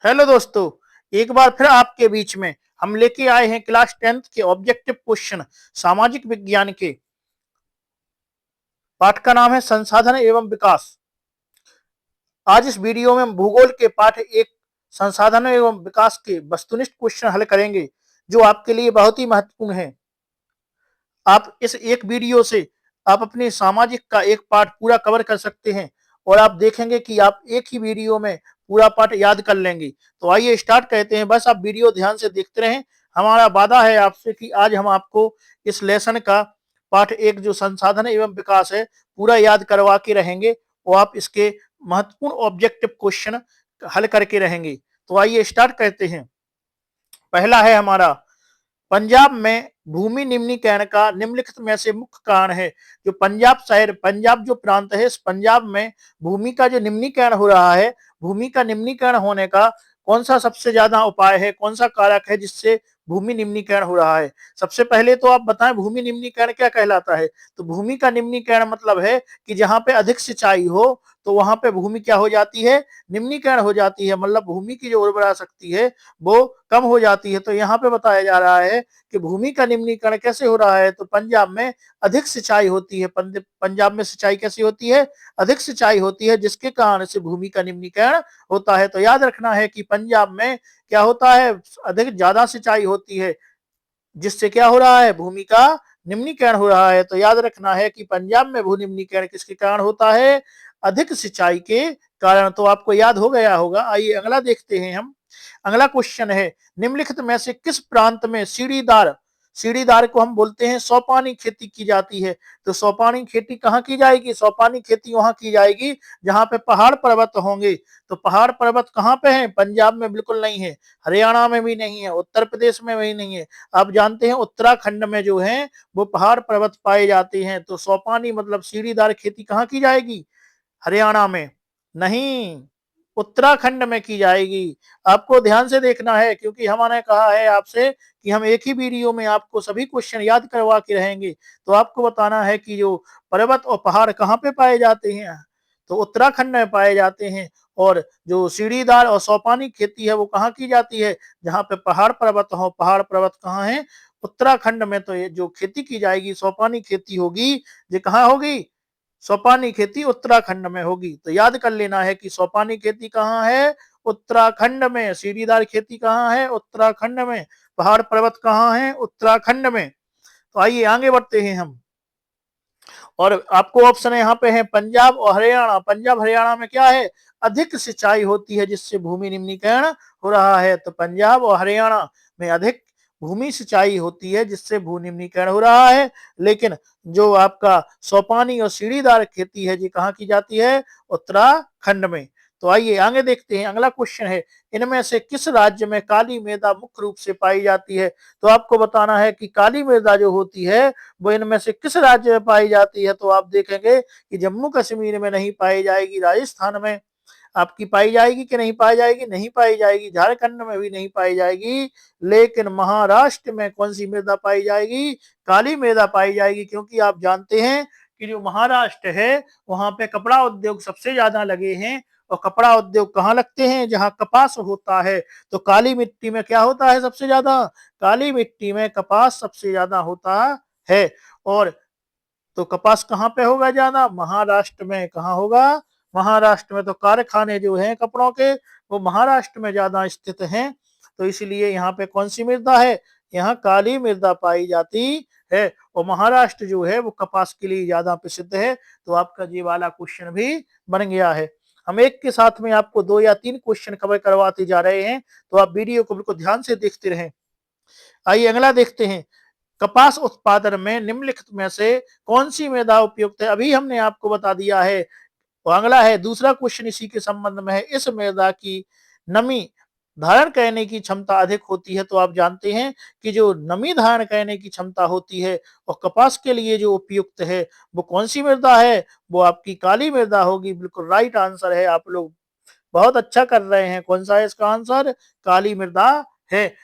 Hello दोस्तों, एक बार फिर आपके बीच में हम लेके आए हैं क्लास 10th के ऑब्जेक्टिव क्वेश्चन सामाजिक विज्ञान के। पाठ का नाम है संसाधन एवं विकास। आज इस वीडियो में हम भूगोल के पाठ एक संसाधन एवं विकास के वस्तुनिष्ठ क्वेश्चन हल करेंगे, जो आपके लिए बहुत ही महत्वपूर्ण है। आप इस एक वीडियो से आप अपने सामाजिक का एक पाठ पूरा कवर कर सकते हैं और आप देखेंगे कि आप एक ही वीडियो में पूरा पाठ याद कर लेंगे। तो आइए स्टार्ट करते हैं। बस आप वीडियो ध्यान से देखते रहें। हमारा वादा है आपसे कि आज हम आपको इस लेसन का पाठ एक जो संसाधन एवं विकास है पूरा याद करवा के रहेंगे और आप इसके महत्वपूर्ण ऑब्जेक्टिव क्वेश्चन हल करके रहेंगे। तो आइए स्टार्ट करते हैं। पहला है हमारा, पंजाब में भूमि निम्नीकरण का निम्नलिखित में से मुख्य कारण है। जो पंजाब शहर, पंजाब जो प्रांत है, इस पंजाब में भूमि का जो निम्नीकरण हो रहा है, भूमि का निम्नीकरण होने का कौन सा सबसे ज्यादा उपाय है, कौन सा कारक है जिससे भूमि निम्नीकरण हो रहा है। सबसे पहले तो आप बताएं भूमि निम्नीकरण क्या कहलाता है। तो भूमि का निम्नीकरण मतलब है कि जहां पे अधिक सिंचाई हो तो वहां पे भूमि क्या हो जाती है, निम्नीकरण हो जाती है। मतलब भूमि की जो उर्वरा शक्ति है वो कम हो जाती है। तो यहाँ पे बताया जा रहा है कि भूमि का निम्नीकरण कैसे हो रहा है। तो पंजाब में अधिक सिंचाई होती है। पंजाब में सिंचाई कैसी होती है, अधिक सिंचाई होती है, जिसके कारण से भूमि का निम्नीकरण होता है। तो याद रखना है कि पंजाब में क्या होता है, अधिक ज्यादा सिंचाई होती है, जिससे क्या हो रहा है, भूमि का निम्नीकरण हो रहा है। तो याद रखना है कि पंजाब में भू निम्नीकरण किसके कारण होता है, अधिक सिंचाई के कारण। तो आपको याद हो गया होगा। आइए अगला देखते हैं हम। अगला क्वेश्चन है, निम्नलिखित में से किस प्रांत में सीढ़ीदार, सीढ़ीदार को हम बोलते हैं सौपानी खेती की जाती है। तो सौपानी खेती कहाँ की जाएगी, सौपानी खेती वहां की जाएगी जहां पे पहाड़ पर्वत होंगे। तो पहाड़ पर्वत कहाँ पे हैं, पंजाब में बिल्कुल नहीं है, हरियाणा में भी नहीं है, उत्तर प्रदेश में भी नहीं है। आप जानते हैं उत्तराखंड में जो है वो पहाड़ पर्वत पाए जाते हैं। तो सौपानी मतलब सीढ़ीदार खेती कहाँ की जाएगी, हरियाणा में नहीं, उत्तराखंड में की जाएगी। आपको ध्यान से देखना है क्योंकि हमने कहा है आपसे कि हम एक ही वीडियो में आपको सभी क्वेश्चन याद करवा के रहेंगे। तो आपको बताना है कि जो पर्वत और पहाड़ कहाँ पे पाए जाते हैं, तो उत्तराखंड में पाए जाते हैं। और जो सीढ़ीदार और सौपानी खेती है वो कहाँ की जाती है, जहाँ पे पहाड़ पर्वत हो। पहाड़ पर्वत कहाँ है, उत्तराखंड में। तो ये जो खेती की जाएगी सौपानी खेती होगी, ये कहाँ होगी, सोपानी खेती उत्तराखंड में होगी। तो याद कर लेना है कि सोपानी खेती कहाँ है, उत्तराखंड में। सीढ़ीदार खेती कहाँ है, उत्तराखंड में। पहाड़ पर्वत कहाँ है, उत्तराखंड में। तो आइए आगे बढ़ते हैं हम। और आपको ऑप्शन यहाँ पे है पंजाब और हरियाणा। पंजाब हरियाणा में क्या है, अधिक सिंचाई होती है जिससे भूमि निम्नीकरण हो रहा है। तो पंजाब और हरियाणा में अधिक भूमि सिंचाई होती है जिससे भू निम्नीकरण हो रहा है। लेकिन जो आपका सोपानी और सीढ़ीदार खेती है जी कहाँ की जाती है, उत्तराखंड में। तो आइए आगे देखते हैं। अगला क्वेश्चन है, इनमें से किस राज्य में काली मृदा मुख्य रूप से पाई जाती है। तो आपको बताना है कि काली मृदा जो होती है वो इनमें से किस राज्य में पाई जाती है। तो आप देखेंगे कि जम्मू कश्मीर में नहीं पाई जाएगी, राजस्थान में आपकी पाई जाएगी कि नहीं पाई जाएगी, नहीं पाई जाएगी, झारखंड में भी नहीं पाई जाएगी। लेकिन महाराष्ट्र में कौन सी मृदा पाई जाएगी, काली मृदा पाई जाएगी। क्योंकि आप जानते हैं कि जो महाराष्ट्र है वहां पे कपड़ा उद्योग सबसे ज्यादा लगे हैं। और कपड़ा उद्योग कहाँ लगते हैं, जहां कपास होता है। तो काली मिट्टी में क्या होता है सबसे ज्यादा, काली मिट्टी में कपास सबसे ज्यादा होता है। और तो कपास कहाँ पे होगा ज्यादा, महाराष्ट्र में। कहाँ होगा, महाराष्ट्र में। तो कारखाने जो हैं कपड़ों के वो महाराष्ट्र में ज्यादा स्थित हैं। तो इसलिए यहाँ पे कौन सी मृदा है, यहाँ काली मृदा पाई जाती है। और महाराष्ट्र जो है वो कपास के लिए ज्यादा प्रसिद्ध है। तो आपका ये वाला क्वेश्चन भी बन गया है। हम एक के साथ में आपको 2 या 3 क्वेश्चन कवर करवाते जा रहे हैं, तो आप वीडियो को बिल्कुल ध्यान से देखते रहें। आइए अगला देखते हैं, कपास उत्पादन में निम्नलिखित में से कौन सी मृदा उपयुक्त है। अभी हमने आपको बता दिया है। तो अगला है दूसरा क्वेश्चन इसी के संबंध में है, इस मृदा की नमी धारण करने की क्षमता अधिक होती है। तो आप जानते हैं कि जो नमी धारण करने की क्षमता होती है और कपास के लिए जो उपयुक्त है वो कौन सी मृदा है, वो आपकी काली मृदा होगी। बिल्कुल राइट आंसर है, आप लोग बहुत अच्छा कर रहे हैं। कौन सा है इसका आंसर, काली मृदा है।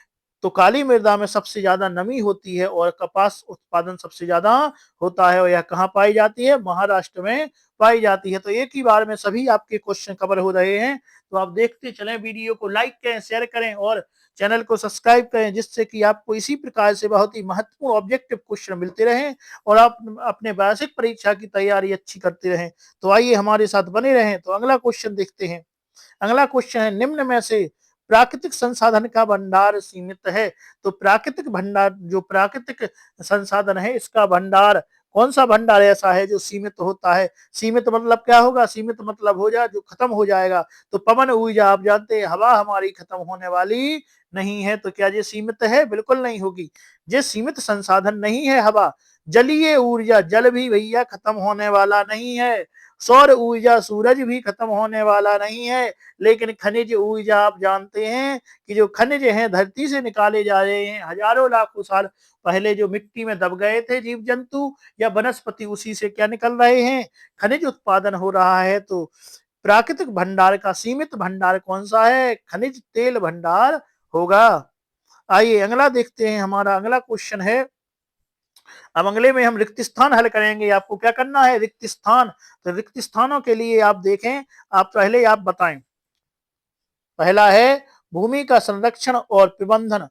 तो काली मृदा में सबसे ज्यादा नमी होती है और कपास उत्पादन सबसे ज्यादा होता है। और यह कहाँ पाई जाती है, महाराष्ट्र में पाई जाती है। तो एक ही बार में सभी आपके क्वेश्चन कवर हो रहे हैं, तो आप देखते चलें। वीडियो को लाइक करें, शेयर करें और चैनल को सब्सक्राइब करें, जिससे कि आपको इसी प्रकार से बहुत ही महत्वपूर्ण ऑब्जेक्टिव क्वेश्चन मिलते रहें और आप अपने वार्षिक परीक्षा की तैयारी अच्छी करते रहें। तो आइए हमारे साथ बने रहें। तो अगला क्वेश्चन देखते हैं। अगला क्वेश्चन है, निम्न में से प्राकृतिक संसाधन का भंडार सीमित है। तो प्राकृतिक भंडार, जो प्राकृतिक संसाधन है, इसका भंडार, कौन सा भंडार ऐसा है जो सीमित होता है? सीमित मतलब क्या होगा? सीमित मतलब हो जाए जो खत्म हो जाएगा। तो पवन ऊर्जा, आप जानते हैं हवा हमारी खत्म होने वाली नहीं है। तो क्या ये सीमित है? बिल्कुल नहीं होगी। ये सीमित संसाधन नहीं है हवा। जलीय ऊर्जा, जल भी भैया खत्म होने वाला नहीं है। सौर ऊर्जा, सूरज भी खत्म होने वाला नहीं है। लेकिन खनिज ऊर्जा, आप जानते हैं कि जो खनिज हैं धरती से निकाले जा रहे हैं, हजारों लाखों साल पहले जो मिट्टी में दब गए थे जीव जंतु या वनस्पति, उसी से क्या निकल रहे हैं? खनिज उत्पादन हो रहा है। तो प्राकृतिक भंडार का सीमित भंडार कौन सा है? खनिज तेल भंडार होगा। आइए अगला देखते हैं। हमारा अगला क्वेश्चन है, अब अगले में हम रिक्त स्थान हल करेंगे। आपको क्या करना है? रिक्त स्थान। तो रिक्त स्थानों के लिए आप देखें, आप पहले आप बताएं। पहला है, भूमि का संरक्षण और प्रबंधन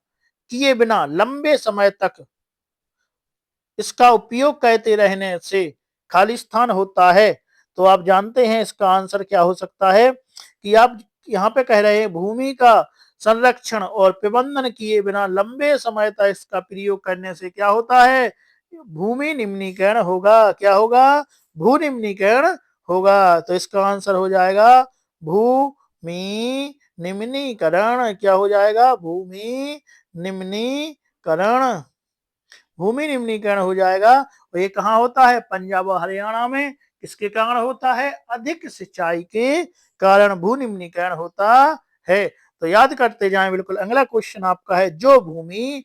किए बिना लंबे समय तक इसका उपयोग करते रहने से खाली स्थान होता है। तो आप जानते हैं इसका आंसर क्या हो सकता है कि आप यहाँ पे कह रहे हैं भूमि का संरक्षण और प्रबंधन किए बिना लंबे समय तक इसका प्रयोग करने से क्या होता है? भूमि निम्नीकरण होगा। क्या होगा? भू निम्नीकरण होगा। तो इसका आंसर हो जाएगा भूमि निम्नीकरण। क्या हो जाएगा? भूमि निम्नीकरण। भूमि निम्नीकरण हो जाएगा। और ये कहाँ होता है? पंजाब और हरियाणा में। किसके कारण होता है? अधिक सिंचाई के कारण भू निम्नीकरण होता है। तो याद करते जाएं। बिल्कुल अगला क्वेश्चन आपका है, जो भूमि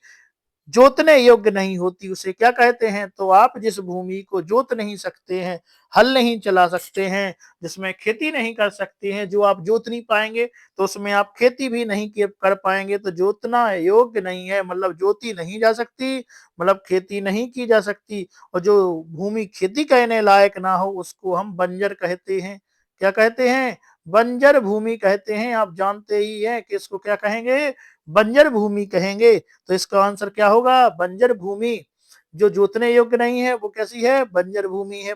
जोतने योग्य नहीं होती उसे क्या कहते हैं? तो आप जिस भूमि को जोत नहीं सकते हैं, हल नहीं चला सकते हैं, जिसमें खेती नहीं कर सकते हैं, जो आप जोत नहीं पाएंगे तो उसमें आप खेती भी नहीं कर पाएंगे, तो जोतना योग्य नहीं है, मतलब जोती नहीं जा सकती, मतलब खेती नहीं की जा सकती। और जो भूमि खेती करने लायक ना हो उसको हम बंजर कहते हैं। क्या कहते हैं? बंजर भूमि कहते हैं। आप जानते ही हैं कि इसको क्या कहेंगे? बंजर भूमि कहेंगे। तो इसका आंसर क्या होगा? बंजर भूमि। जो जोतने योग्य नहीं है वो कैसी है? बंजर भूमि है।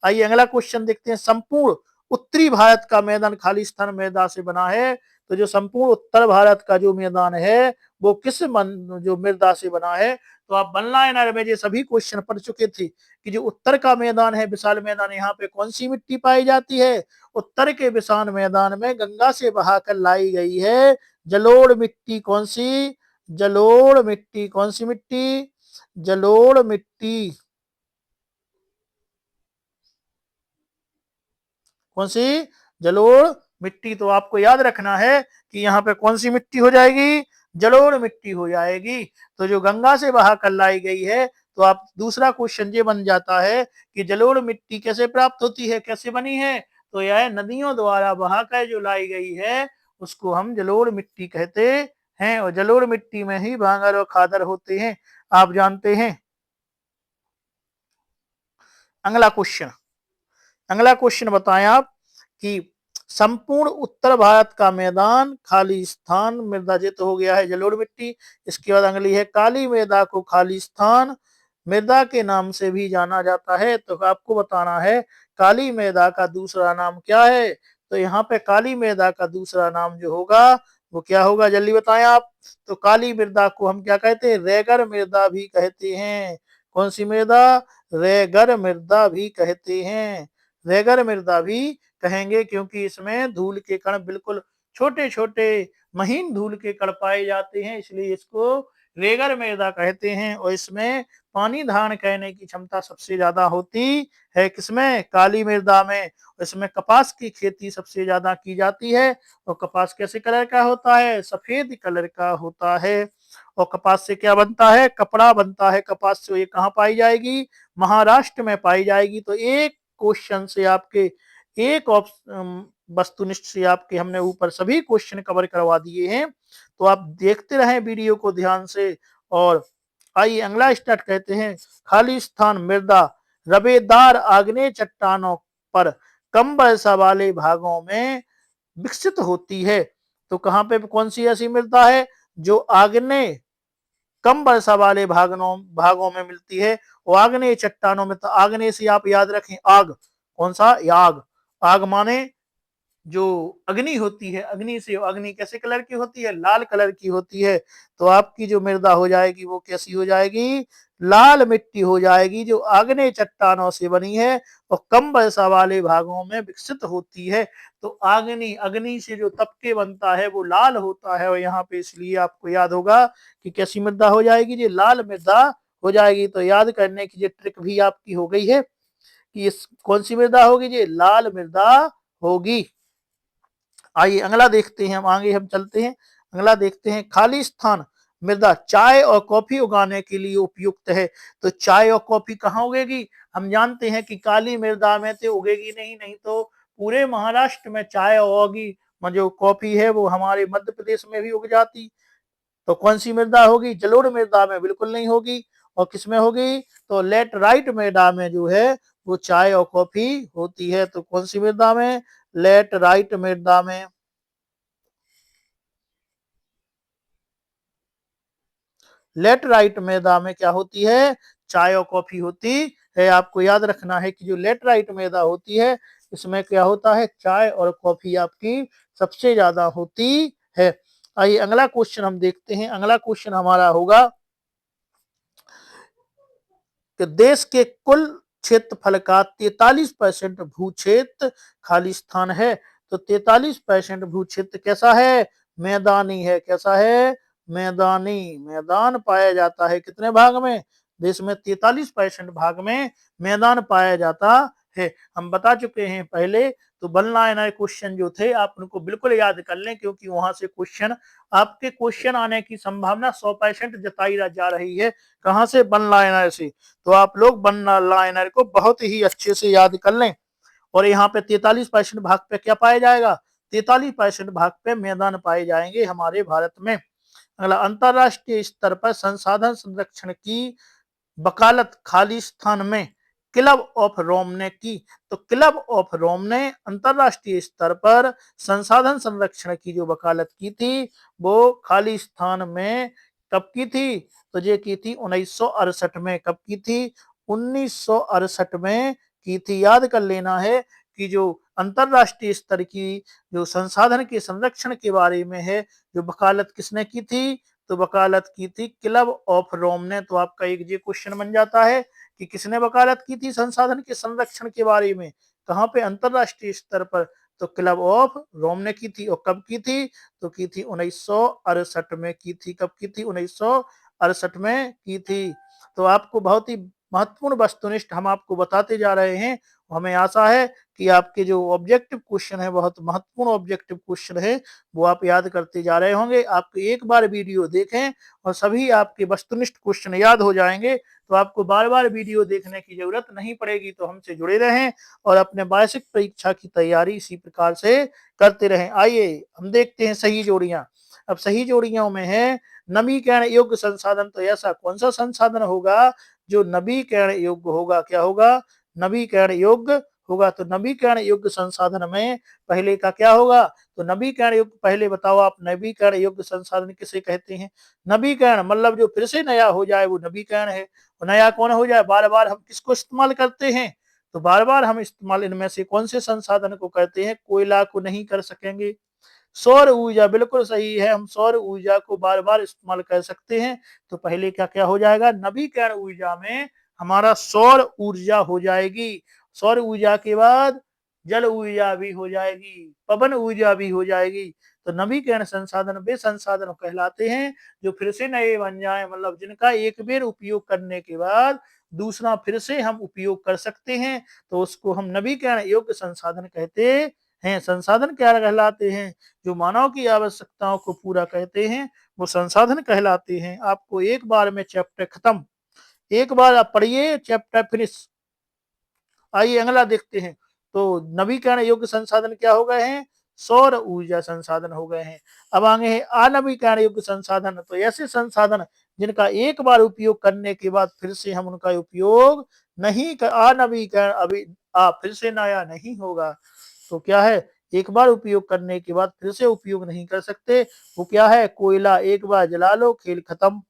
आइए अगला क्वेश्चन देखते हैं। संपूर्ण उत्तरी भारत का मैदान खाली स्थान मृदा से बना है। तो जो संपूर्ण उत्तर भारत का जो मैदान है वो जो मृदा से बना है? तो आप वन लाइनर में ये सभी क्वेश्चन पढ़ चुके थे कि जो उत्तर का मैदान है, विशाल मैदान, यहाँ पे कौन सी मिट्टी पाई जाती है? उत्तर के विशाल मैदान में गंगा से बहाकर लाई गई है जलोढ़ मिट्टी। कौन सी? जलोढ़ मिट्टी। कौन सी मिट्टी? जलोढ़ मिट्टी। कौन सी? जलोढ़ मिट्टी। तो आपको याद रखना है कि यहाँ पे कौन सी मिट्टी हो जाएगी? जलोढ़ मिट्टी हो जाएगी। तो जो गंगा से बहा कर लाई गई है, तो आप दूसरा क्वेश्चन ये बन जाता है कि जलोढ़ मिट्टी कैसे प्राप्त होती है, कैसे बनी है? तो यह नदियों द्वारा बहाकर जो लाई गई है उसको हम जलोढ़ मिट्टी कहते हैं। और जलोढ़ मिट्टी में ही भांगर और खादर होते हैं, आप जानते हैं। अगला क्वेश्चन, अगला क्वेश्चन बताएं आप कि संपूर्ण उत्तर भारत का मैदान खाली स्थान मृदा जित हो गया है जलोढ़ मिट्टी। इसके बाद अगली है, काली मृदा को खाली स्थान मृदा के नाम से भी जाना जाता है। तो आपको बताना है काली मृदा का दूसरा नाम क्या है? तो यहाँ पे काली मृदा का दूसरा नाम जो होगा वो क्या होगा? जल्दी बताएं आप। तो काली मृदा को हम क्या कहते हैं? रेगर मृदा भी कहते हैं। कौन सी मृदा? रेगर मृदा भी कहते हैं। रेगर मृदा भी कहेंगे क्योंकि इसमें धूल के कण, बिल्कुल छोटे छोटे महीन धूल के कण पाए जाते हैं, इसलिए इसको रेगर मृदा कहते हैं। और इसमें पानी धारण करने की क्षमता सबसे ज्यादा होती है। किसमें? काली मृदा में। इसमें कपास की खेती सबसे ज्यादा की जाती है। और कपास कैसे कलर का होता है? सफेद कलर का होता है। और कपास से क्या बनता है? कपड़ा बनता है कपास से। ये कहाँ पाई जाएगी? महाराष्ट्र में पाई जाएगी। तो एक क्वेश्चन से आपके एक वस्तुनिष्ठ से आपके हमने ऊपर सभी क्वेश्चन कवर करवा दिए हैं। तो आप देखते रहें वीडियो को ध्यान से। और आइए अगला स्टार्ट कहते हैं। खाली स्थान मृदा रवेदार आग्नेय चट्टानों पर कम वर्षा वाले भागों में विकसित होती है। तो कहां पे कौन सी ऐसी मृदा है जो आग्नेय कम वर्षा वाले भागों में मिलती है? और आग्नेय चट्टानों में, तो आग्नेय से आप याद रखें आग, कौन सा? आग। आग माने जो अग्नि होती है, अग्नि से, अग्नि कैसे कलर की होती है? लाल कलर की होती है। तो आपकी जो मृदा हो जाएगी वो कैसी हो जाएगी? लाल मिट्टी हो जाएगी, जो आग्नेय चट्टानों से बनी है और कम वर्षा वाले भागों में विकसित होती है। तो अग्नि, अग्नि से जो तपके बनता है वो लाल होता है, और यहाँ पे इसलिए आपको याद होगा कि कैसी मृदा हो जाएगी? ये लाल मृदा हो जाएगी। तो याद करने की ये ट्रिक भी आपकी हो गई है कि इस कौन सी मृदा होगी? ये लाल मृदा होगी। आइए अगला देखते हैं, हम आगे हम चलते हैं। अगला देखते हैं, खाली स्थान मृदा चाय और कॉफी उगाने के लिए उपयुक्त है। तो चाय और कॉफी कहाँ उगेगी? हम जानते हैं कि काली मृदा में तो उगेगी नहीं, नहीं तो पूरे महाराष्ट्र में चाय होगी, जो कॉफी है वो हमारे मध्य प्रदेश में भी उग जाती। तो कौन सी मृदा होगी? जलोढ़ मृदा में बिल्कुल नहीं होगी। और किसमें होगी? तो लेटराइट मृदा में जो है वो चाय और कॉफी होती है। तो कौन सी मृदा में? लेटराइट मृदा में। लेटराइट मैदा में क्या होती है? चाय और कॉफी होती है। आपको याद रखना है कि जो लेटराइट मैदा होती है इसमें क्या होता है? चाय और कॉफी आपकी सबसे ज्यादा होती है। आइए अगला क्वेश्चन हम देखते हैं। अगला क्वेश्चन हमारा होगा कि देश के कुल क्षेत्रफल का 43% भू क्षेत्र खाली स्थान है। तो 43% भू क्षेत्र कैसा है? मैदानी है। कैसा है? मैदानी। मैदान पाया जाता है कितने भाग में? देश में 43% भाग में मैदान पाया जाता है। हम बता चुके हैं पहले। तो वन लाइनर क्वेश्चन जो थे आप उनको बिल्कुल याद कर लें, क्योंकि वहां से क्वेश्चन, आपके क्वेश्चन आने की संभावना 100% जताई जा रही है। कहां से? वन लाइनर से। तो आप लोग वन लाइनर को बहुत ही अच्छे से याद कर लें। और यहाँ पे 43% भाग पे क्या पाया जाएगा? 43% भाग पे मैदान पाए जाएंगे हमारे भारत में। अगला, अंतरराष्ट्रीय स्तर पर संसाधन संरक्षण की वकालत खाली स्थान में क्लब ऑफ रोम ने की। तो क्लब ऑफ रोम ने अंतरराष्ट्रीय स्तर पर संसाधन संरक्षण की जो वकालत की थी वो खाली स्थान में कब की थी? तो ये की थी 1968 में। कब की थी? 1968 में की थी। याद कर लेना है कि जो अंतरराष्ट्रीय स्तर की जो संसाधन के संरक्षण के बारे में है, जो वकालत किसने की थी? तो वकालत की थी क्लब ऑफ रोम ने। तो आपका एक ये क्वेश्चन बन जाता है कि किसने वकालत की थी संसाधन के संरक्षण के बारे में? कहां पे? अंतरराष्ट्रीय स्तर पर। तो क्लब ऑफ रोम ने की थी। और कब की थी? तो की थी 1968 में की थी। कब की थी? 1968 में की थी। तो आपको बहुत ही महत्वपूर्ण वस्तुनिष्ठ हम आपको बताते जा रहे हैं। हमें आशा है कि आपके जो ऑब्जेक्टिव क्वेश्चन है, बहुत महत्वपूर्ण ऑब्जेक्टिव क्वेश्चन है, वो आप याद करते जा रहे होंगे। आप एक बार वीडियो देखें और सभी आपके वस्तुनिष्ठ क्वेश्चन याद हो जाएंगे, तो आपको बार बार वीडियो देखने की जरूरत नहीं पड़ेगी। तो हमसे जुड़े रहें और अपने वार्षिक परीक्षा की तैयारी इसी प्रकार से करते रहें। आइए हम देखते हैं सही जोड़ियां। अब सही जोड़ियों में है नवीकरण योग्य संसाधन। तो ऐसा कौन सा संसाधन होगा जो नवीकरण योग्य होगा? क्या होगा? नवीकरण योग्य होगा। तो नवीकरण योग्य संसाधन में पहले का क्या होगा? तो नवीकरण योग्य, पहले बताओ आप, नवीकरण योग्य संसाधन किसे कहते हैं? नवीकरण मतलब जो फिर से नया हो जाए वो नवीकरण है। और नया कौन हो जाए? बार बार हम किसको इस्तेमाल करते हैं? तो बार बार हम इस्तेमाल इनमें से कौन से संसाधन को करते हैं? कोयला को नहीं कर सकेंगे। सौर ऊर्जा बिल्कुल सही है, हम सौर ऊर्जा को बार बार इस्तेमाल कर सकते हैं। तो पहले क्या क्या हो जाएगा? नवीकरण ऊर्जा में हमारा सौर ऊर्जा हो जाएगी। सौर ऊर्जा के बाद जल ऊर्जा भी हो जाएगी, पवन ऊर्जा भी हो जाएगी। तो नवीकरण संसाधन वे संसाधन कहलाते हैं जो फिर से नए बन जाए, मतलब जिनका एक बार उपयोग करने के बाद दूसरा फिर से हम उपयोग कर सकते हैं। तो उसको हम नवीकरण योग्य संसाधन कहते हैं। संसाधन क्या कहलाते हैं? जो मानव की आवश्यकताओं को पूरा करते हैं वो संसाधन कहलाते हैं। आपको एक बार में चैप्टर खत्म, एक बार आप पढ़िए, चैप्टर फिनिश। आइए अगला देखते हैं। तो नवीकरण योग्य संसाधन क्या हो गए हैं? सौर ऊर्जा संसाधन हो गए हैं। अब आगे है अनवीकरण योग्य संसाधन। तो ऐसे संसाधन जिनका एक बार उपयोग करने के बाद फिर से हम उनका उपयोग नहीं अनवीकरण अभी फिर से नया नहीं होगा। तो क्या है, एक बार उपयोग करने के बाद फिर से उपयोग नहीं कर सकते। वो क्या है, कोयला एक बार जला लो खेल खत्म।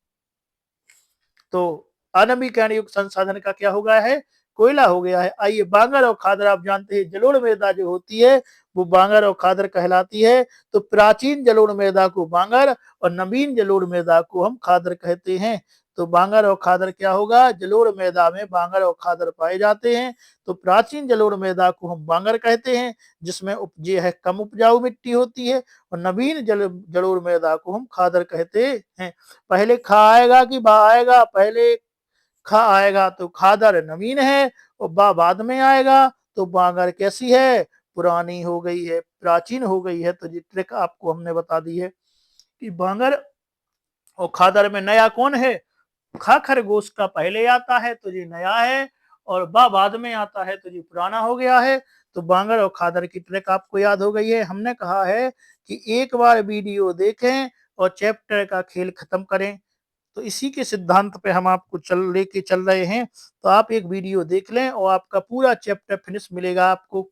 तो अनवीकरण युक्त संसाधन का क्या हो गया है, कोयला हो गया है। आइए बांगर और खादर, आप जानते हैं जलोढ़ मृदा जो होती है वो बांगर और खादर कहलाती है। तो प्राचीन जलोढ़ मृदा को बांगर और नवीन जलोढ़ मृदा को हम खादर कहते हैं। तो बांगर और खादर क्या होगा, जलोढ़ मृदा में बांगर और खादर पाए जाते हैं। तो प्राचीन जलोढ़ मृदा को हम बांगर कहते हैं, जिसमें उपजे है कम उपजाऊ मिट्टी होती है, और नवीन जलोढ़ मृदा को हम खादर कहते हैं। पहले खा आएगा कि बा आएगा, पहले खा आएगा तो खादर नवीन है, और बा बाद में आएगा तो बांगर कैसी है, पुरानी हो गई है, प्राचीन हो गई है। तो ये ट्रिक आपको हमने बता दी है कि बांगर और खादर में नया कौन है, खा खरगोश का पहले आता है तो ये नया है, और बा बाद में आता है तो ये पुराना हो गया है। तो बांगर और खादर की ट्रिक आपको याद हो गई है। हमने कहा है कि एक बार वीडियो देखें और चैप्टर का खेल खत्म करें। तो इसी के सिद्धांत पे हम आपको लेके चल रहे हैं। तो आप एक वीडियो देख लें और आपका पूरा चैप्टर फिनिश मिलेगा आपको।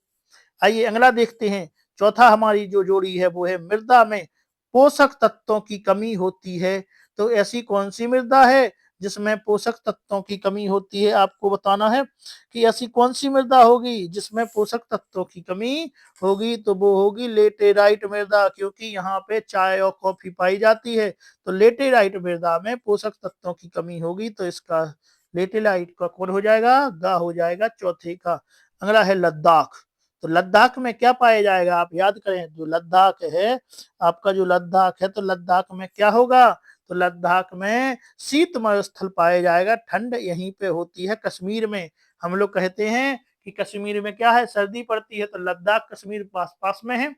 आइए अगला देखते हैं। चौथा हमारी जो जोड़ी है वो है मृदा में पोषक तत्वों की कमी होती है। तो ऐसी कौन सी मृदा है जिसमें पोषक तत्वों की कमी होती है, आपको बताना है कि ऐसी कौन सी मृदा होगी जिसमें पोषक तत्वों की कमी होगी। तो वो होगी लेटेराइट मृदा, क्योंकि यहाँ पे चाय और कॉफी पाई जाती है। तो लेटेराइट मृदा में पोषक तत्वों की कमी होगी। तो इसका लेटेराइट का कौन हो जाएगा, गा हो जाएगा चौथे का। अगला है लद्दाख। तो लद्दाख में क्या पाया जाएगा, आप याद करें, जो लद्दाख है आपका, जो लद्दाख है तो लद्दाख में क्या होगा, तो लद्दाख में शीत मरुस्थल पाया जाएगा। ठंड यहीं पे होती है कश्मीर में। हम लोग कहते हैं कि कश्मीर में क्या है, सर्दी पड़ती है, तो लद्दाख कश्मीर पास पास में है।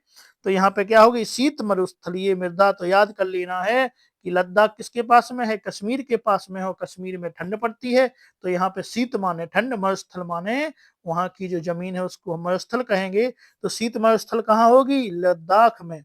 तो यहाँ पे क्या होगी, शीत मरुस्थलीय मृदा। तो याद कर लेना है कि लद्दाख किसके पास में है, कश्मीर के पास में हो, कश्मीर में ठंड पड़ती है। तो यहाँ पे शीत माने ठंड, मरुस्थल माने वहां की जो जमीन है उसको हम मरुस्थल कहेंगे। तो शीत मरुस्थल कहाँ होगी, लद्दाख में।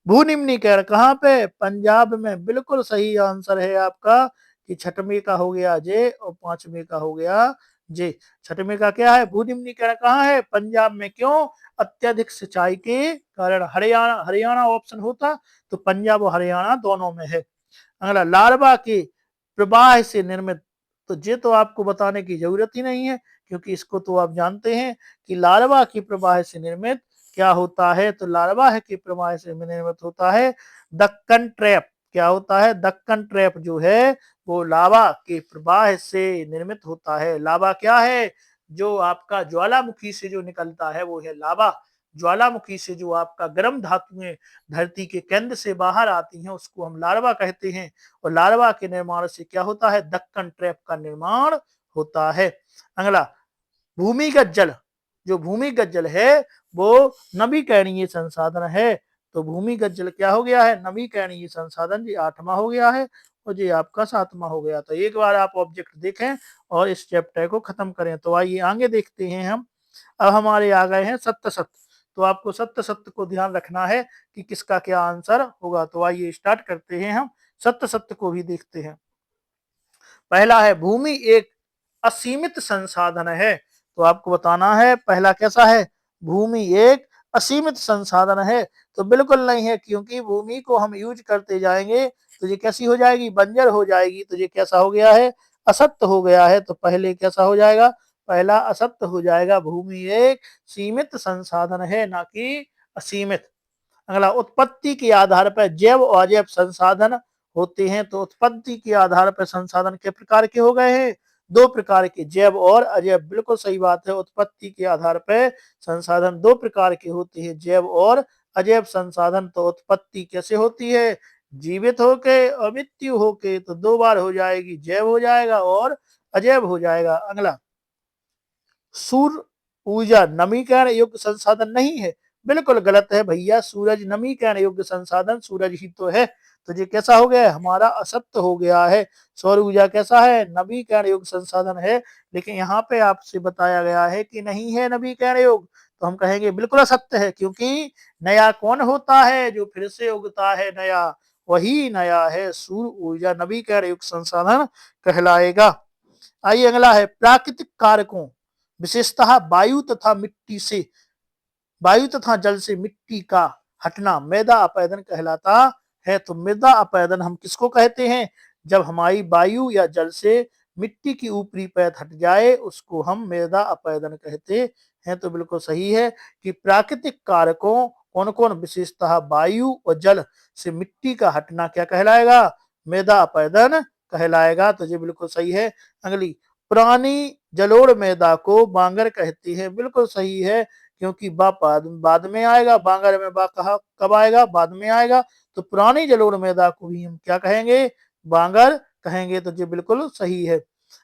भूनिम्नीकरण कहाँ पे, पंजाब में। बिल्कुल सही आंसर है आपका कि छठवें का हो गया जे और पांचवें का हो गया जे। छठवें का क्या है, भूनिम्नीकरण कहाँ है, पंजाब में। क्यों, अत्यधिक सिंचाई के कारण। हरियाणा, हरियाणा ऑप्शन होता तो पंजाब और हरियाणा दोनों में है। अगला, लार्वा के प्रवाह से निर्मित। तो ये तो आपको बताने की जरूरत ही नहीं है, क्योंकि इसको तो आप जानते हैं कि लार्वा की प्रवाह से निर्मित क्या होता है। तो लार्वा के प्रवाह से निर्मित होता है दक्कन ट्रैप। क्या होता है, दक्कन ट्रैप जो है वो लावा के प्रवाह से निर्मित होता है। लावा क्या है, जो आपका ज्वालामुखी से जो निकलता है वो है लावा। ज्वालामुखी से जो आपका गर्म धातुएं धरती के केंद्र से बाहर आती हैं उसको हम लार्वा कहते हैं। और लार्वा के निर्माण से क्या होता है, दक्कन ट्रैप का निर्माण होता है। अगला, भूमिगत जल। जो भूमिगत जल है वो नवीकरणीय संसाधन है। तो भूमिगत जल क्या हो गया है, नवीकरणीय संसाधन। ये आठवां हो गया है और ये आपका सातवां हो गया। तो एक बार आप ऑब्जेक्ट देखें और इस चैप्टर को खत्म करें। तो आइए आगे देखते हैं हम। अब हमारे आ गए हैं सत्य सत्य। तो आपको सत्य सत्य को ध्यान रखना है कि किसका क्या आंसर होगा। तो आइए स्टार्ट करते हैं, हम सत्य सत्य को भी देखते हैं। पहला है, भूमि एक असीमित संसाधन है। तो आपको बताना है पहला कैसा है, भूमि एक असीमित संसाधन है। तो बिल्कुल नहीं है, क्योंकि भूमि को हम यूज करते जाएंगे तो ये कैसी हो जाएगी, बंजर हो जाएगी। तो ये कैसा हो गया है, असत्य हो गया है। तो पहले कैसा हो जाएगा, पहला असत्य हो जाएगा। भूमि एक सीमित संसाधन है, ना कि असीमित। अगला, उत्पत्ति के आधार पर जैव और अजैव संसाधन होते हैं। तो उत्पत्ति के आधार पर संसाधन के प्रकार के हो गए हैं, दो प्रकार के, जैव और अजैव। बिल्कुल सही बात है, उत्पत्ति के आधार पर संसाधन दो प्रकार के होते हैं, जैव और अजैव संसाधन। तो उत्पत्ति कैसे होती है, जीवित होके और मृत्यु होके। तो दो बार हो जाएगी, जैव हो जाएगा और अजैव हो जाएगा। अगला, सूर्य ऊर्जा नवीकरण योग्य संसाधन नहीं है। बिल्कुल गलत है भैया, सूरज नवीकरण योग्य संसाधन सूरज ही तो है। तो ये कैसा हो गया, हमारा असत्य हो गया है। सौर ऊर्जा कैसा है, नवीकरण योग्य संसाधन है। लेकिन यहाँ पे आपसे बताया गया है कि नहीं है नवीकरण योग्य। तो हम कहेंगे बिल्कुल असत्य है, क्योंकि नया कौन होता है, जो फिर से उगता है नया, वही नया है। सूर्य ऊर्जा नवीकरण युक्त संसाधन कहलाएगा। आइए अगला है प्राकृतिक कारकों विशेषतः वायु तथा जल से मिट्टी का हटना मृदा अपैदन कहलाता है। तो मृदा अपैदन हम किसको कहते हैं? जब हमारी वायु या जल से मिट्टी की ऊपरी परत हट जाए उसको हम मृदा अपैदन कहते हैं। तो बिल्कुल सही है कि प्राकृतिक कारकों कौन कौन विशेषतः वायु और जल से मिट्टी का हटना क्या कहलाएगा? मृदा अपैदन कहलाएगा। तो ये बिल्कुल सही है। अगली, पुरानी जलोढ़ मृदा को बांगर कहती है। बिल्कुल सही है क्योंकि बा बाद में आएगा, बांगर में बा कहा कब आएगा? बाद में आएगा। तो पुरानी जलोढ़ मृदा को भी हम क्या कहेंगे? बांगर कहेंगे। तो ये बिल्कुल सही है।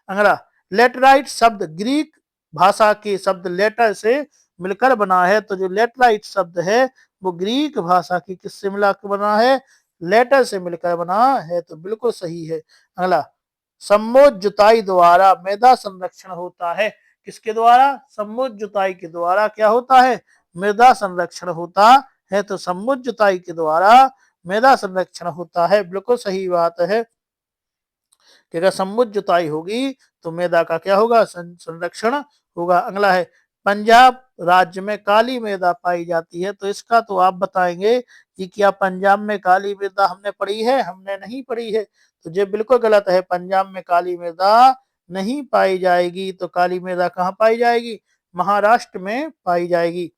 अगला, लेटराइट शब्द ग्रीक भाषा के शब्द लेटर से मिलकर बना है। तो जो लेटराइट शब्द है वो ग्रीक भाषा की किससे मिलकर बना है? लेटर से मिलकर बना है। तो बिल्कुल सही है। अगला, सम्मोच जुताई द्वारा मृदा संरक्षण होता है। किसके द्वारा? सम्मोच जुताई के द्वारा क्या होता है? मृदा संरक्षण होता है। तो सम्मोच जुताई के द्वारा मृदा संरक्षण होता है। बिल्कुल सही बात है कि अगर सम्मुच जुताई होगी तो मृदा का क्या होगा? संरक्षण होगा। अगला है, पंजाब राज्य में काली मृदा पाई जाती है। तो इसका तो आप बताएंगे कि क्या पंजाब में काली मृदा हमने पढ़ी है? हमने नहीं पढ़ी है। तो ये बिल्कुल गलत है। पंजाब में काली मृदा नहीं पाई जाएगी। तो काली मृदा कहाँ पाई जाएगी? महाराष्ट्र में पाई जाएगी।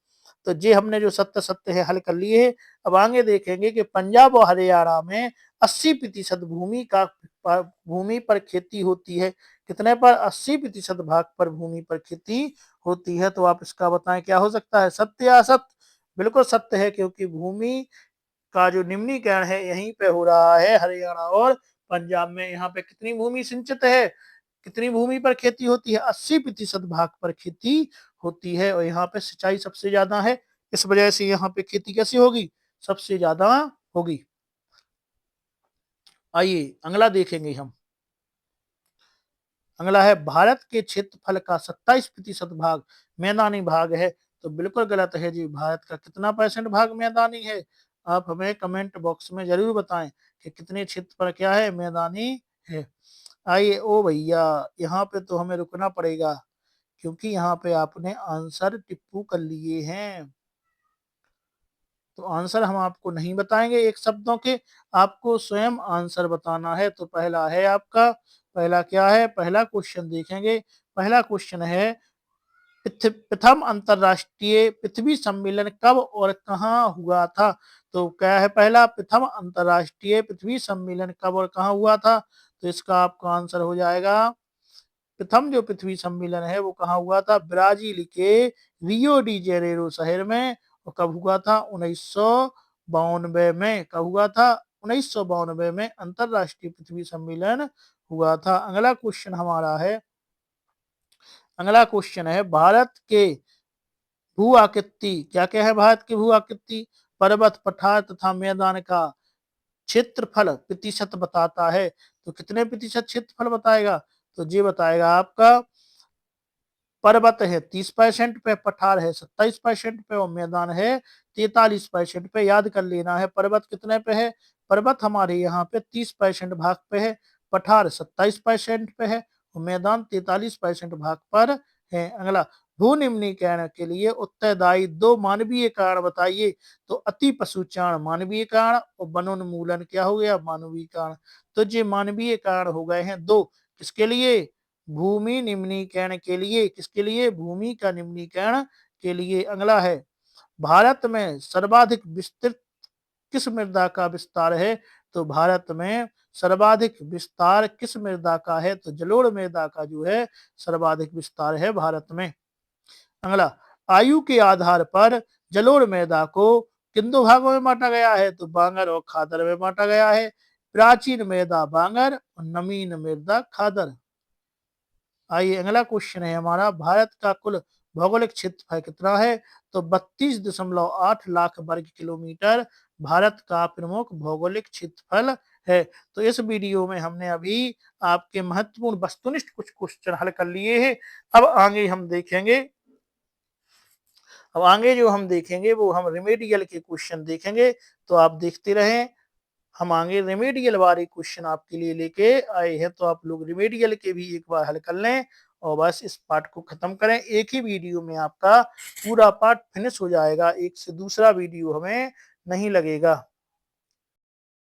तो ये हमने जो सत्य सत्य है हल कर लिए है। अब आगे देखेंगे कि पंजाब और हरियाणा में 80% भूमि पर खेती होती है। कितने पर? 80% भाग पर भूमि पर खेती होती है। तो आप इसका बताएं क्या हो सकता है? सत्य या असत्य? बिल्कुल सत्य है क्योंकि भूमि का जो निम्नीकरण है यहीं पे हो रहा है हरियाणा और पंजाब में। यहाँ पे कितनी भूमि सिंचित है? कितनी भूमि पर खेती होती है? 80% भाग पर खेती होती है और यहाँ पे सिंचाई सबसे ज्यादा है। इस वजह से यहाँ पे खेती कैसी होगी? सबसे ज्यादा होगी। आइए अगला देखेंगे हम। अगला है, भारत के क्षेत्रफल का 27% भाग मैदानी भाग है। तो बिल्कुल गलत है जी। भारत का कितना % भाग मैदानी है? आप हमें कमेंट बॉक्स में जरूर बताएं कि कितने क्षेत्रफल क्या है? मैदानी है। आइए, ओ भैया यहाँ पे तो हमें रुकना पड़ेगा क्योंकि यहाँ पे आपने आंसर टिप्पू कर लिए हैं। तो आंसर हम आपको नहीं बताएंगे एक शब्दों के, आपको स्वयं आंसर बताना है। तो पहला है आपका, पहला क्या है? पहला क्वेश्चन देखेंगे। पहला क्वेश्चन है, प्रथम अंतरराष्ट्रीय पृथ्वी सम्मेलन कब और कहाँ हुआ था? तो क्या है पहला? प्रथम अंतरराष्ट्रीय पृथ्वी सम्मेलन कब और कहाँ हुआ था? तो इसका आपका आंसर हो जाएगा, प्रथम जो पृथ्वी सम्मेलन है वो कहाँ हुआ था? ब्राजील के रियो डी जेनेरो शहर में। और कब हुआ था? 1992 में। कब हुआ था? 1992 में अंतरराष्ट्रीय पृथ्वी सम्मेलन हुआ था। अगला क्वेश्चन हमारा है, अगला क्वेश्चन है, भारत के भू आकृति क्या क्या है? भारत की भू आकृति पर्वत, पठार तथा मैदान का क्षेत्रफल प्रतिशत बताता है। तो कितने प्रतिशत क्षेत्रफल बताएगा? तो ये बताएगा आपका, पर्वत है 30% पे, पठार है 27% पे और मैदान है 43% पे। याद कर लेना है पर्वत कितने पे है? पर्वत हमारे यहाँ पे 30% भाग पे है, पठार 27% पे है और मैदान 43% भाग पर है। अगला, भू निम्नीकरण के लिए उत्तरदायी 2 मानवीय कारण बताइए। तो अति पशुचारण मानवीय कारण और वनोन्मूलन क्या हो गया? मानवीय कारण। तो ये मानवीय कारण हो गए हैं 2। किसके लिए? भूमि निम्नीकरण के लिए। किसके लिए? भूमि का निम्नीकरण के लिए। अगला है, भारत में सर्वाधिक विस्तृत किस मृदा का विस्तार है? तो भारत में सर्वाधिक विस्तार किस मृदा का है? तो जलोढ़ मृदा का जो है सर्वाधिक विस्तार है भारत में। अगला, आयु के आधार पर जलोढ़ मृदा को किन 2 भागों में बांटा गया है? तो बांगर और खादर में बांटा गया है। प्राचीन मृदा बांगर और नवीन मृदा खादर। आइए अगला क्वेश्चन है हमारा, भारत का कुल भौगोलिक क्षेत्रफल कितना है? तो 32.8 लाख वर्ग किलोमीटर भारत का प्रमुख भौगोलिक क्षेत्रफल है। तो इस वीडियो में हमने अभी आपके महत्वपूर्ण वस्तुनिष्ठ कुछ क्वेश्चन हल कर लिए हैं। अब आगे हम देखेंगे, अब आगे जो हम देखेंगे वो हम रेमेडियल के क्वेश्चन देखेंगे। तो आप देखते रहें हम आगे रेमेडियल वाले क्वेश्चन आपके लिए लेके आए हैं, तो आप लोग रेमेडियल के भी एक बार हल कर लें और बस इस पार्ट को खत्म करें। एक ही वीडियो में आपका पूरा पार्ट फिनिश हो जाएगा, एक से दूसरा वीडियो हमें नहीं लगेगा।